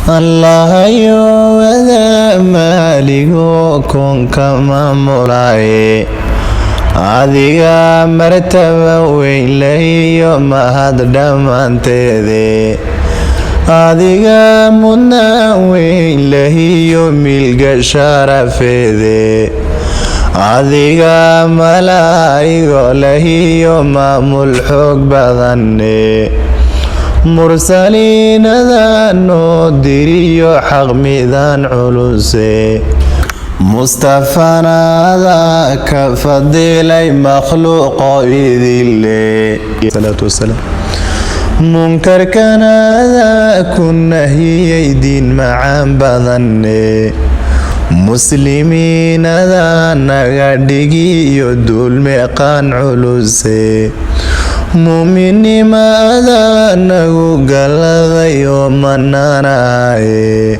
allahayo wada maaligo koonka maamulay adiga martaba weyn lahiyo mahad dhammaanteede adiga mudna weyn lahiyo milga sharafeede adiga malaa'igo lahiyo maamul xoog badane mursaliinada noo diriyo xaq midaan culuse mustafanaada ka fadilay makhluuqo idile salaatu wasalaam munkarkanaada ku nahiyay diin macaan badane muslimiinada naga dhigiyo dulmeeqaan culuse mu'minimada nagu galadayo manaanaye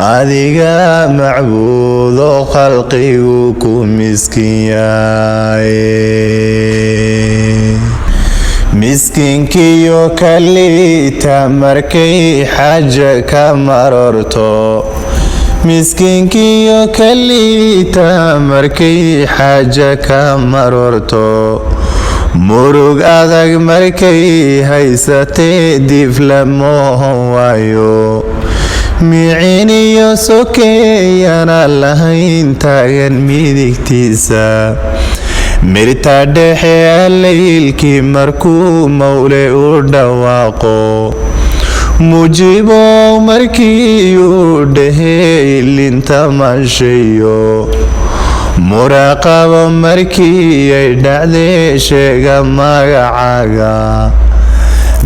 adiga macbuudo khalqigu ku miskin yahay miskiinkiyo kaliita markay xaaja ka marorto miskiinkiyo kaliita markay xaaja ka marorto murug adag markay haysatee dib lamohon waayo miciniyo sokeeyana lahayn taagan midigtiisa mirta dhexe allaylkii markuu mawle u dhawaaqo mujiibo markii uu dhehe ilinta manshayo muraaqabo markii ay dhacdee sheega magacaaga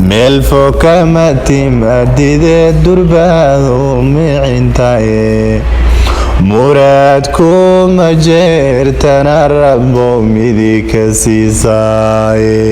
meel fog kama timaadidee durbaadu micintaye muraadkuma jeertana rabbo midig ka siisaaye